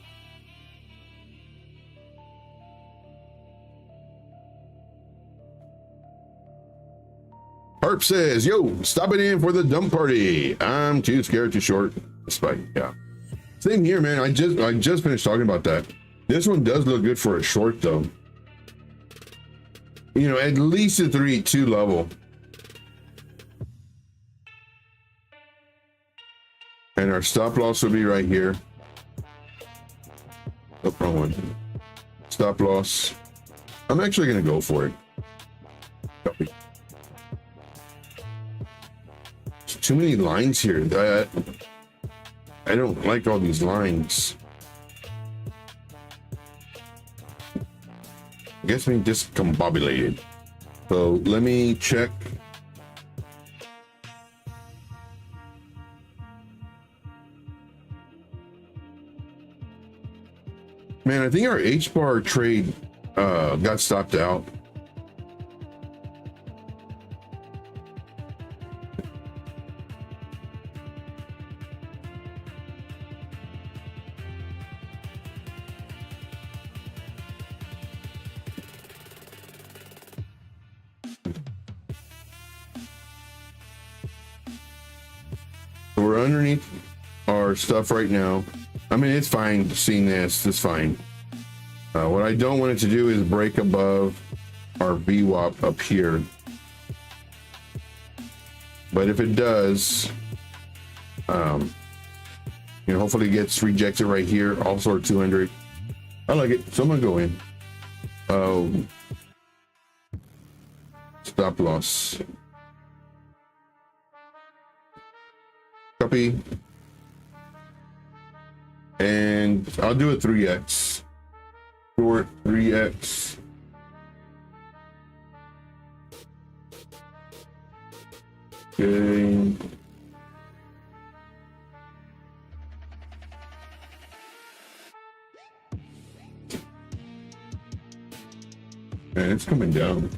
Harp says, yo, stop it in for the dump party. I'm too scared to short. Despite, yeah. Same here, man. I just finished talking about that. This one does look good for a short though. You know, at least a 3-2 level. And our stop loss will be right here. Oh, wrong one. Stop loss. I'm actually gonna go for it. Copy. There's too many lines here. I don't like all these lines. I guess we discombobulated. So let me check. Man, I think our H-bar trade got stopped out. We're underneath our stuff right now. I mean, it's fine seeing this. It's fine. What I don't want it to do is break above our VWAP up here. But if it does, you know, hopefully it gets rejected right here. Also 200. I like it. So I'm gonna go in. Stop loss. Copy. And I'll do a 3x. Short 3x. Okay. Man, it's coming down.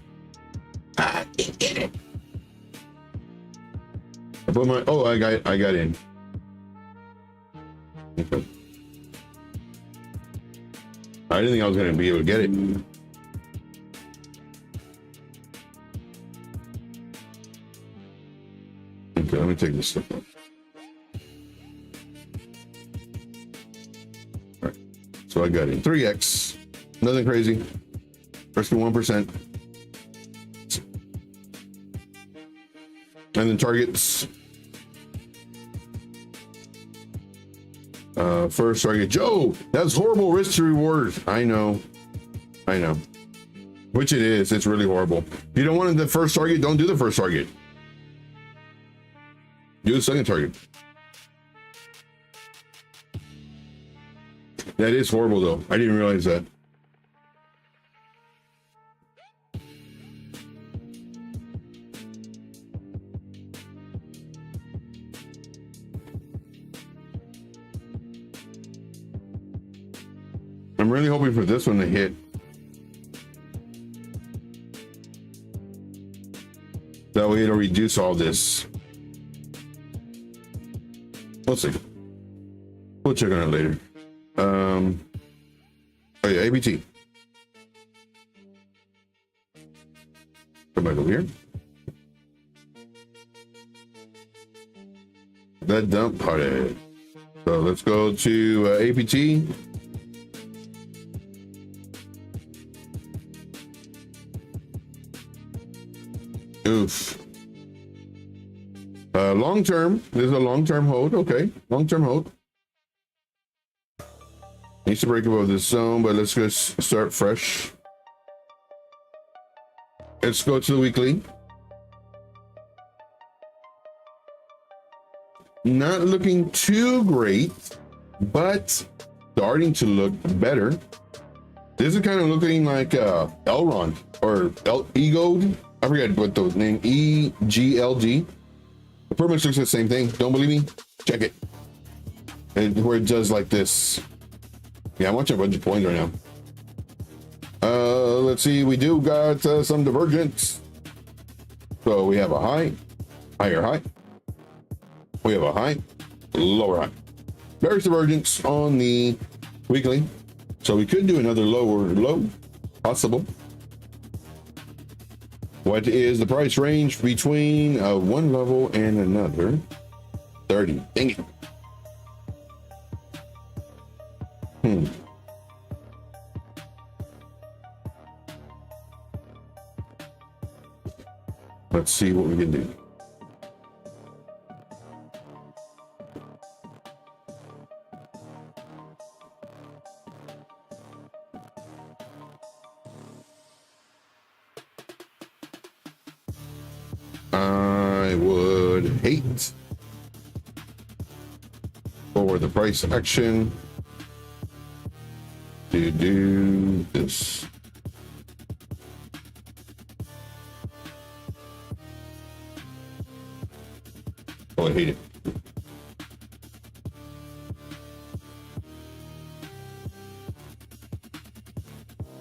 I can't get it. I put my, oh, I got in. Okay. I didn't think I was going to be able to get it. Okay, let me take this stuff off. All right, so I got in 3x, nothing crazy. First to 1%. And then targets. First target, Joe, that's horrible risk to reward. I know. Which it is, it's really horrible. If you don't want the first target, don't do the first target. Do the second target. That is horrible though. I didn't realize that. I'm really hoping for this one to hit. That way it'll reduce all this. Let's see. We'll check on it later. Oh yeah, ABT. Come back over here. That dump party. So let's go to APT. Oof. Long term. There's a long term hold. Okay. Long term hold. Needs to break above this zone, but let's go start fresh. Let's go to the weekly. Not looking too great, but starting to look better. This is kind of looking like Elrond or Egod. I forget what the name, EGLG. It pretty much looks the same thing. Don't believe me? Check it. And where it does like this. Yeah, I'm watching a bunch of points right now. Let's see. We do got some divergence. So we have a high, higher high. We have a high, lower high. Bearish divergence on the weekly. So we could do another lower low, possible. What is the price range between one level and another? 30. Dang it. Let's see what we can do. I would hate for the price action to do this. Oh, I hate it.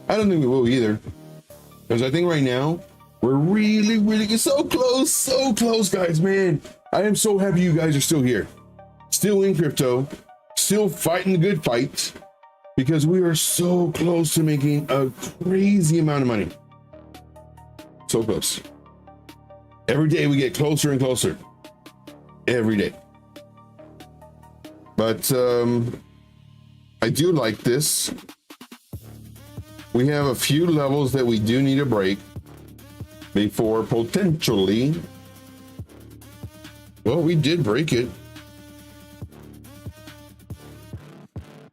I don't think we will either, because I think right now we're really so close, guys, man. I am so happy you guys are still here, still in crypto, still fighting the good fight, because we are so close to making a crazy amount of money. So close. Every day we get closer and closer. Every day. But I do like this. We have a few levels that we do need to break before potentially, well, we did break it.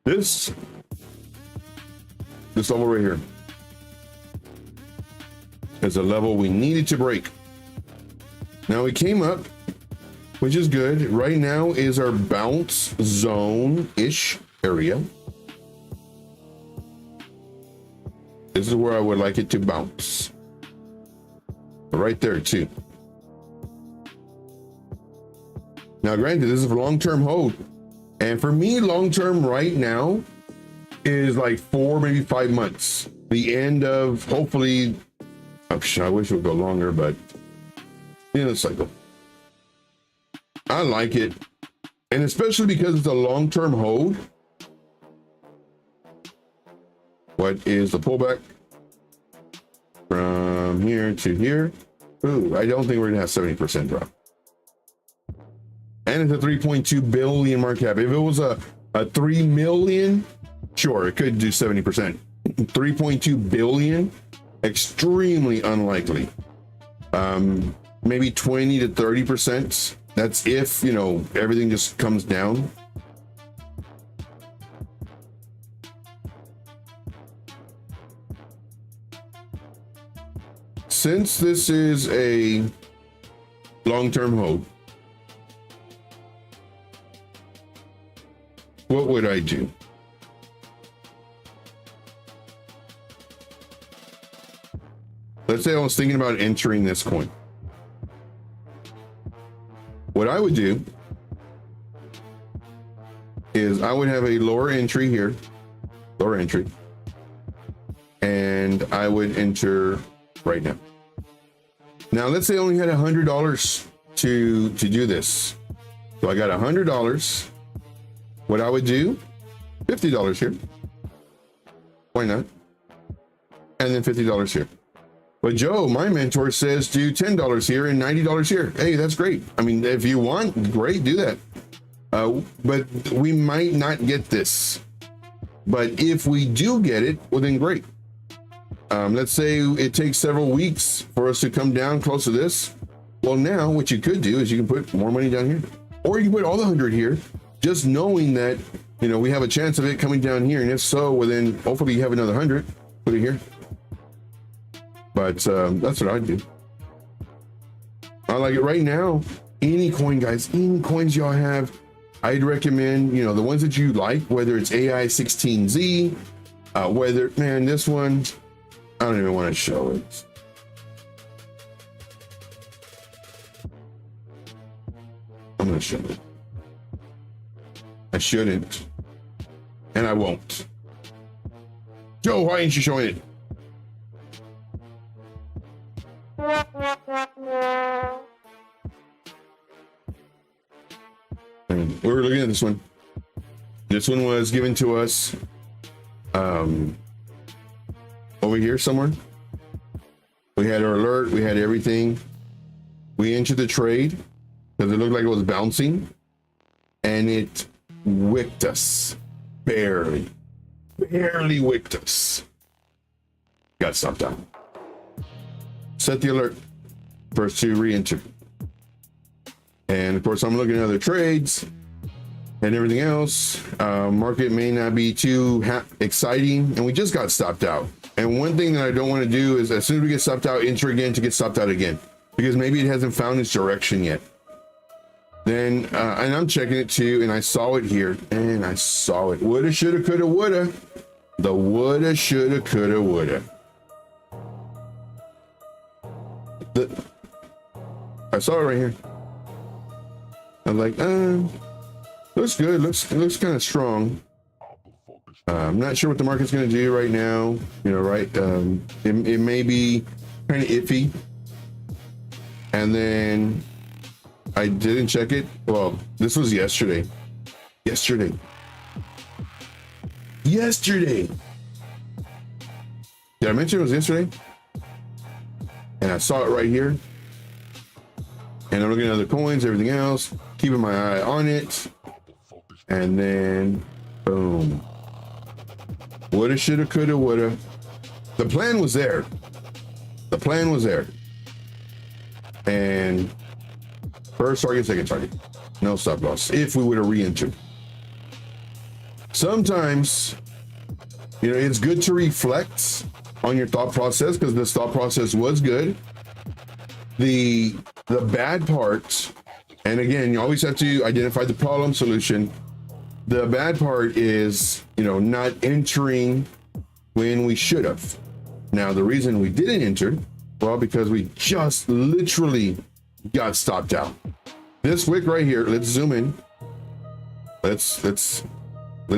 This level right here is a level we needed to break. Now we came up, which is good. Right now is our bounce zone-ish area. This is where I would like it to bounce. Right there too. Now granted, this is a long-term hold, and for me long-term right now is like 4, maybe 5 months. The end of, hopefully, I wish it would go longer, but the end of the cycle. I like it, and especially because it's a long-term hold. What is the pullback from here to here? Ooh, I don't think we're gonna have 70% drop. And it's a 3.2 billion market cap. If it was a 3 million, sure, it could do 70%. 3.2 billion, extremely unlikely. Maybe 20 to 30%. That's if, you know, everything just comes down. Since this is a long-term hold, what would I do? Let's say I was thinking about entering this coin. What I would do is I would have a lower entry here, lower entry, and I would enter right now. Now, let's say I only had $100 to do this. So I got $100. What I would do, $50 here. Why not? And then $50 here. But Joe, my mentor, says do $10 here and $90 here. Hey, that's great. I mean, if you want, great, do that. But we might not get this. But if we do get it, well, then great. Let's say it takes several weeks for us to come down close to this. Well, now what you could do is you can put more money down here, or you can put all the 100 here, just knowing that you know, we have a chance of it coming down here, and if so, well then hopefully you have another 100. Put it here. But that's what I'd do. I like it right now. Any coin, guys, any coins y'all have, I'd recommend, you know, the ones that you like, whether it's AI16Z, whether, man, this one, I don't even want to show it. I'm going to show it. I shouldn't. And I won't. Joe, why ain't you showing it? And we were looking at this one. This one was given to us over here somewhere. We had our alert, we had everything. We entered the trade because it looked like it was bouncing, and it wicked us. Barely wicked us. Got stopped out. Set the alert. First to re-enter. And of course, I'm looking at other trades and everything else. Market may not be too exciting, and we just got stopped out. And one thing that I don't want to do is, as soon as we get stopped out, enter again to get stopped out again, because maybe it hasn't found its direction yet. Then, and I'm checking it too, and I saw it here, and I saw it. Woulda, shoulda, coulda, woulda. The woulda, shoulda, coulda, woulda. I saw it right here. I'm like, looks good. Looks kind of strong. I'm not sure what the market's going to do right now. You know, right? It may be kind of iffy. And then I didn't check it. Well, this was yesterday. Yesterday. Did I mention it was yesterday? And I saw it right here. And I'm looking at other coins, everything else, keeping my eye on it. And then, boom. Woulda, shoulda, coulda, woulda. The plan was there. The plan was there. And first target, second target. No stop loss. If we would have re-entered. Sometimes, you know, it's good to reflect on your thought process, because this thought process was good. The bad part, and again, you always have to identify the problem solution. The bad part is, you know, not entering when we should have. Now, the reason we didn't enter, well, because we just literally got stopped out. This wick right here, let's zoom in. Let's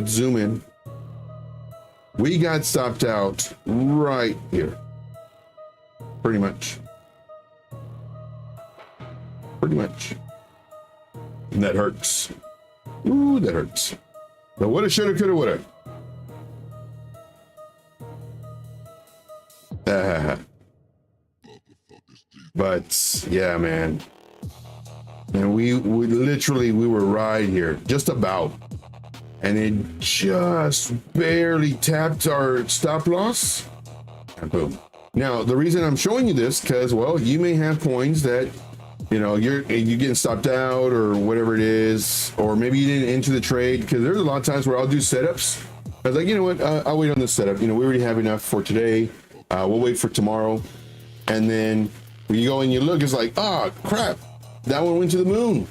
zoom in. We got stopped out right here. Pretty much. And that hurts. Ooh, that hurts. But woulda, shoulda, coulda, woulda. But yeah, man. And we literally, we were right here, just about. And it just barely tapped our stop loss. And boom. Now, the reason I'm showing you this, because, well, you may have coins that, you know, you're getting stopped out or whatever it is, or maybe you didn't enter the trade, because there's a lot of times where I'll do setups. I was like, you know what, I'll wait on this setup. You know, we already have enough for today. We'll wait for tomorrow. And then when you go and you look, it's like, oh, crap, that one went to the moon.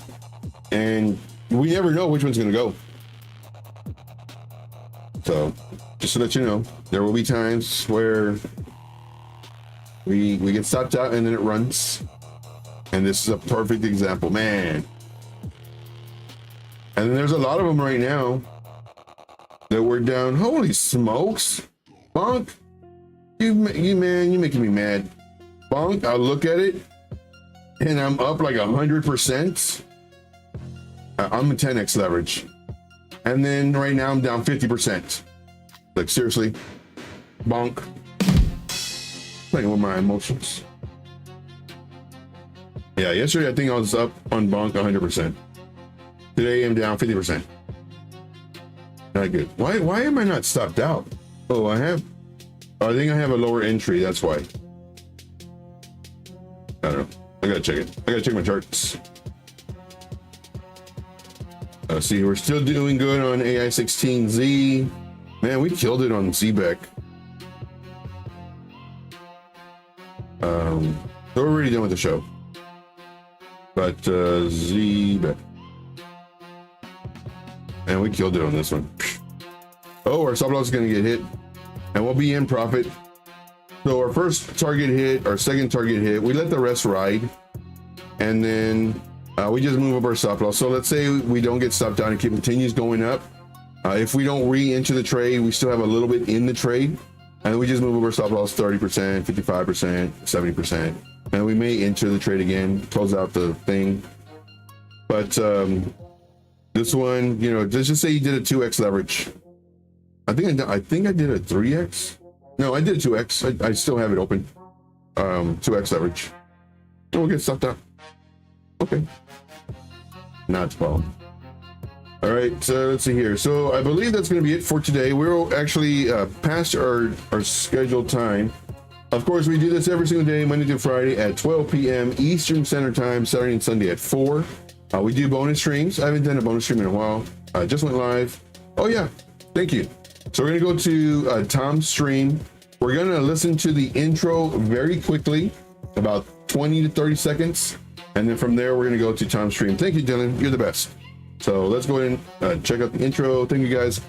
And we never know which one's going to go. So just to let you know, there will be times where we get stopped out and then it runs. And this is a perfect example, man. And then there's a lot of them right now that we're down. Holy smokes. Bonk. You man, you're making me mad. Bonk, I'll look at it and I'm up like 100%. I'm a 10x leverage. And then right now I'm down 50%. Like seriously, bonk. Playing with my emotions. Yeah, yesterday I think I was up on bonk 100%. Today I'm down 50%. Not good. Why am I not stopped out? Oh, I think I have a lower entry, that's why. I don't know. I gotta check it. I gotta check my charts. Let's see, we're still doing good on AI16Z. Man, we killed it on ZBEC. So we're already done with the show. But ZBEC. And we killed it on this one. Oh, our stop loss is going to get hit. And we'll be in profit. So our first target hit, our second target hit, we let the rest ride. And then we just move up our stop loss. So let's say we don't get stopped out and it continues going up. If we don't re-enter the trade, we still have a little bit in the trade. And we just move up our stop loss 30%, 55%, 70%. And we may enter the trade again, close out the thing. But this one, you know, let's just say you did a 2x leverage. I think I did a 3x. No, I did a 2x. I still have it open. 2x leverage. And we'll get stopped out. Okay. Not a problem. All right, so let's see here. So I believe that's going to be it for today. We're actually past our scheduled time. Of course, we do this every single day, Monday to Friday at 12 p.m. Eastern Standard Time, Saturday and Sunday at 4. We do bonus streams. I haven't done a bonus stream in a while. I just went live. Oh, yeah. Thank you. So we're going to go to Tom's stream. We're going to listen to the intro very quickly, about 20 to 30 seconds. And then from there, we're going to go to Tom's stream. Thank you, Dylan. You're the best. So let's go ahead and check out the intro. Thank you, guys.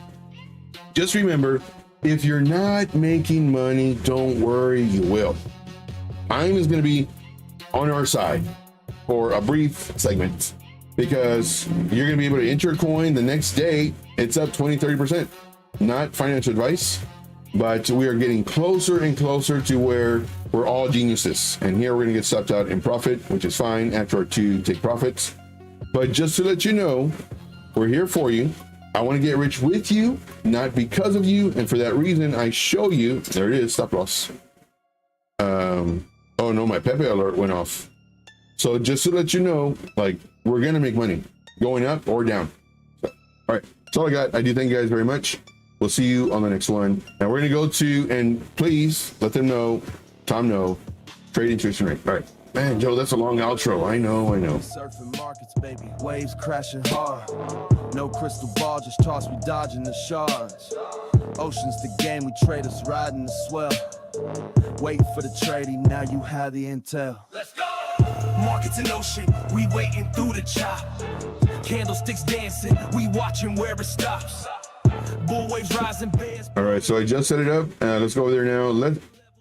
Just remember, if you're not making money, don't worry, you will. Time is going to be on our side for a brief segment because you're going to be able to enter a coin the next day. It's up 20, 30%. Not financial advice, but we are getting closer and closer to where we're all geniuses. And here we're going to get stopped out in profit, which is fine after our 2 take profits. But just to let you know, we're here for you. I want to get rich with you, not because of you. And for that reason, I show you, there it is, stop loss. Oh no, my Pepe alert went off. So just to let you know, like, we're going to make money going up or down. So, all right, that's all I got. I do thank you guys very much. We'll see you on the next one. Now we're going to go to, and please let them know, Tom know, trade intuition rate. All right. Man, Joe, that's a long outro. I know. Surfing markets, baby. Waves crashing hard. No crystal ball, just toss me dodging the shards. Ocean's the game, we traders riding the swell. Waiting for the trading, now you have the intel. Let's go! Markets in ocean, we waiting through the chop. Candlesticks dancing, we watching where it stops. Bull waves rising, bears. All right, so I just set it up. Let's go over there now.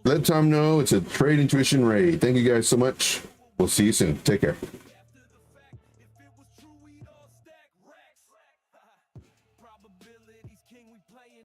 Let Tom know it's a trade intuition rate. Thank you guys so much. We'll see you soon. Take care. Probability